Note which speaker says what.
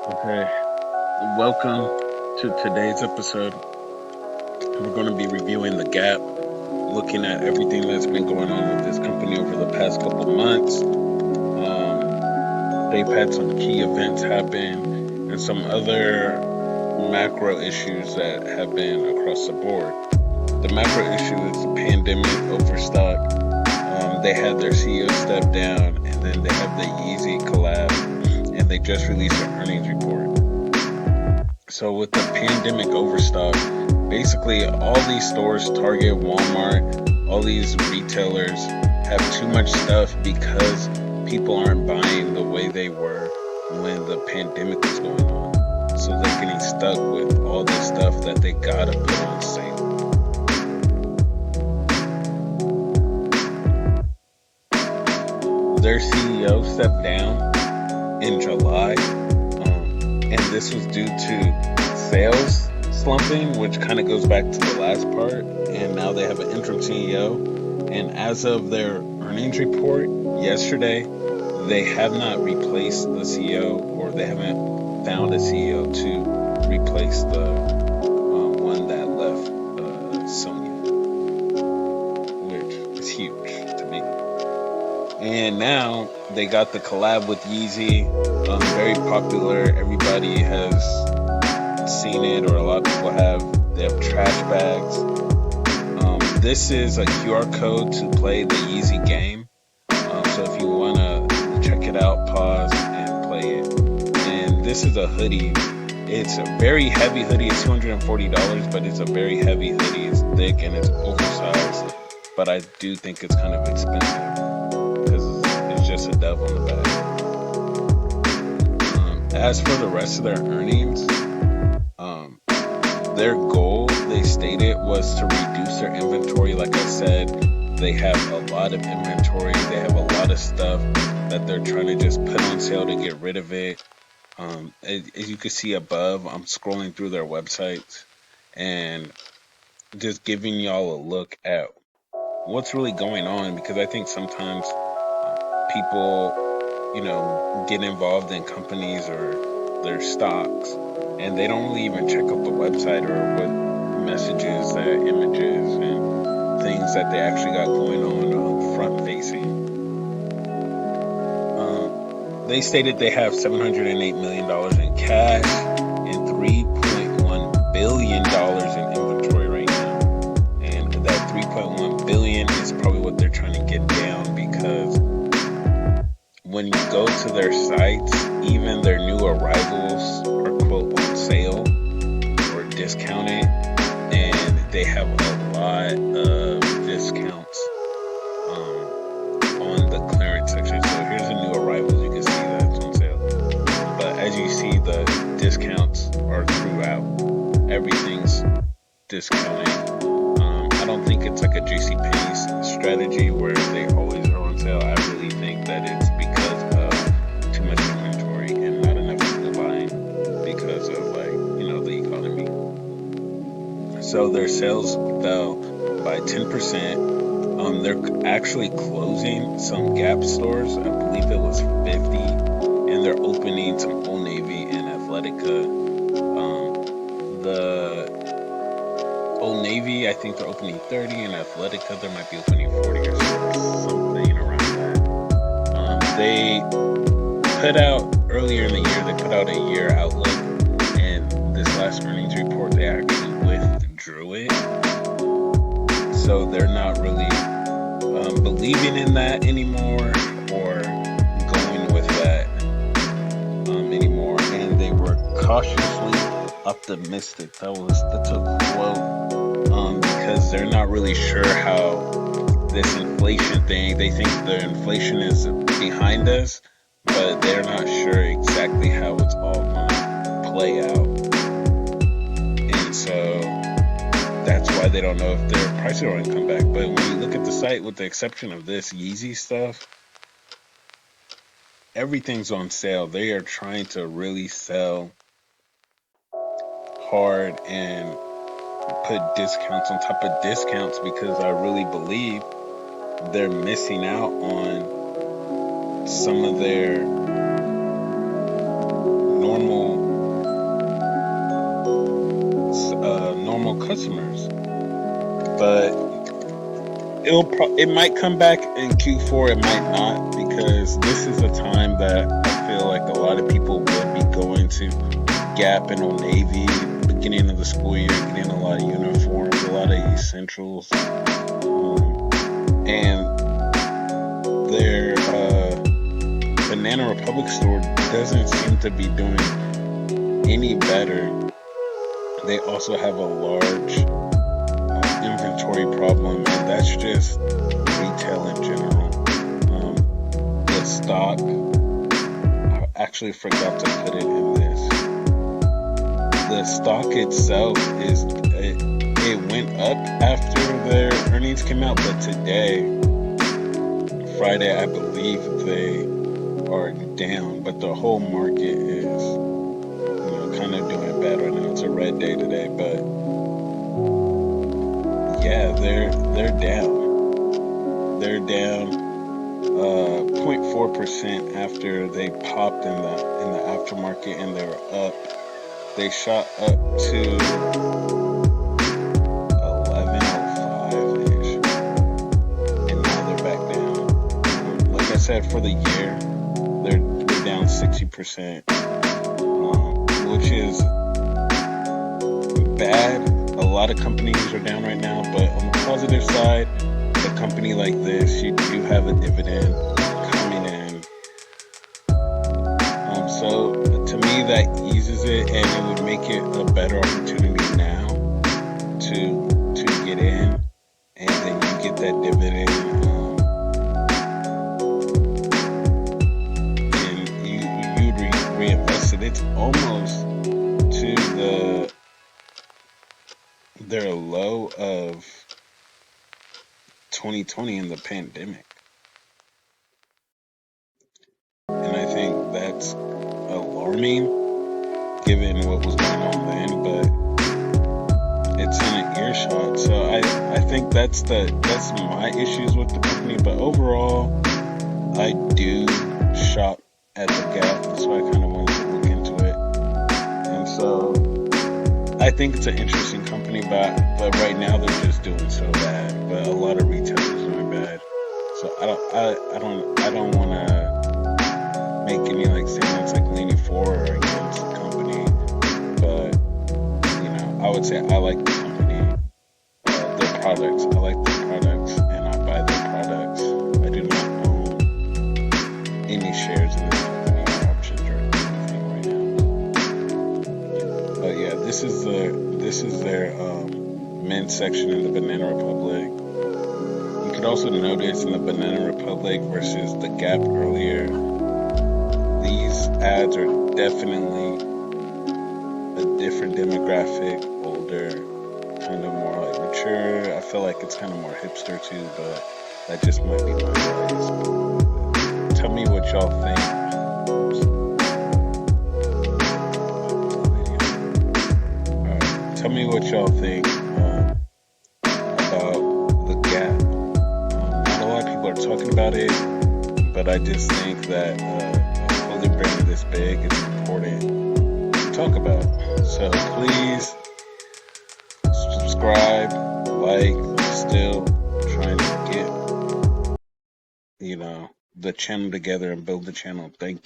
Speaker 1: Okay, welcome to today's episode. We're going to be reviewing the gap, looking at everything that's been going on with this company over the past couple months. They've had some key events happen and some other macro issues that have been across the board. The macro issue is the pandemic overstock. They had their CEO step down, and then they have the Yeezy collab, and they just released an earnings report. So with the pandemic overstock, basically all these stores, Target, Walmart, all these retailers have too much stuff because people aren't buying the way they were when the pandemic was going on. So they're getting stuck with all this stuff that they gotta put on sale. Their CEO stepped down in July, and this was due to sales slumping, which kind of goes back to the last part. And now they have an interim CEO, and as of their earnings report yesterday, they have not replaced the CEO, or they haven't found a CEO to replace the one that left, Sonya, which is huge to me. And now they got the collab with Yeezy, very popular. Everybody has seen it, or a lot of people have. They have trash bags. This is a QR code to play the Yeezy game. So if you want to check it out, pause and play it. And this is a hoodie. It's a very heavy hoodie. It's $240, but it's a very heavy hoodie. It's thick and it's oversized. But I do think it's kind of expensive because it's just a dove on the back. As for the rest of their earnings, their goal, they stated, was to reduce their inventory. Like I said, they have a lot of inventory. They have a lot of stuff that they're trying to just put on sale to get rid of it. As you can see above, I'm scrolling through their websites and just giving y'all a look at what's really going on, because I think sometimes people, get involved in companies or their stocks, and they don't really even check out the website or what messages, images, and things that they actually got going on front facing. They stated they have $708 million in cash and $3.1 billion in inventory right now. And that $3.1 billion is probably what they're trying to get down, because when you go to their sites, even their new arrivals are quote on sale or discounted, and they have a lot of discounts on the clearance section. So here's the new arrivals. You can see that it's on sale, but as you see, the discounts are throughout. Everything's discounted. I don't think it's like a JCPenney's strategy where they always are on sale. I really think that it's because of too much inventory and not enough people buying because of, the economy. So their sales fell by 10%. They're actually closing some Gap stores. I believe it was 50, and they're opening some Old Navy and Athletica. The Old Navy, I think they're opening 30, and Athletica, they might be opening 40 or something around that. They put out, earlier in the year, they put out a year outlook, and this last earnings report, they actually withdrew it. So they're not really believing in that anymore, or going with that anymore. And they were cautiously optimistic. That's a quote, because they're not really sure how this inflation thing. They think the inflation is behind us, but they're not sure exactly how it's all going to play out. And so that's why they don't know if their prices are going to come back. But when you look at the site, with the exception of this Yeezy stuff, everything's on sale. They are trying to really sell hard and put discounts on top of discounts, because I really believe they're missing out on some of their normal customers. But it might come back in Q4. It might not, because this is a time that I feel like a lot of people would be going to Gap and Old Navy beginning of the school year, getting a lot of uniforms, a lot of essentials, and their Banana Republic store doesn't seem to be doing any better. They also have a large inventory problem, and that's just retail in general. The stock, I actually forgot to put it in this. The stock itself it went up after their earnings came out, but today, Friday, I believe they are down. But the whole market is, kind of doing bad right now. It's a red day today, but yeah, they're down. They're down 0.4% after they popped in the aftermarket, and they were up. They shot up to 1105-ish, and now they're back down. Like I said, for the year, they're down 60%, which is bad. A lot of companies are down right now, but on the positive side, a company like this, you do have a dividend coming in. So to me, that eases it, and it would make it a better opportunity now to get in, and then you get that dividend, and you reinvest it. It's almost to their low of 2020 in the pandemic. And I think that's alarming given what was going on then, but it's in an earshot. So I think that's my issues with the company. But overall, I do shop at the Gap, so I kind of wanted to look into it. And so I think it's an interesting company, but right now they're just doing so bad. But a lot of retailers are doing bad. So I don't want to make any statements leaning for or against the company. But I would say I like the company, their products. I like their products, and I buy their products. I do not own any shares in the company or options or anything right now. But yeah, this is their men's section in the Banana Republic. You could also notice in the Banana Republic versus the Gap earlier, these ads are definitely a different demographic, older, kind of more mature. I feel like it's kind of more hipster too, but that just might be my bias. Tell me what y'all think. Tell me what y'all think about the Gap. Not a lot of people are talking about it, but I just think that clothing brand this big is important to talk about. So please subscribe, like. Still trying to get the channel together and build the channel. Thank you.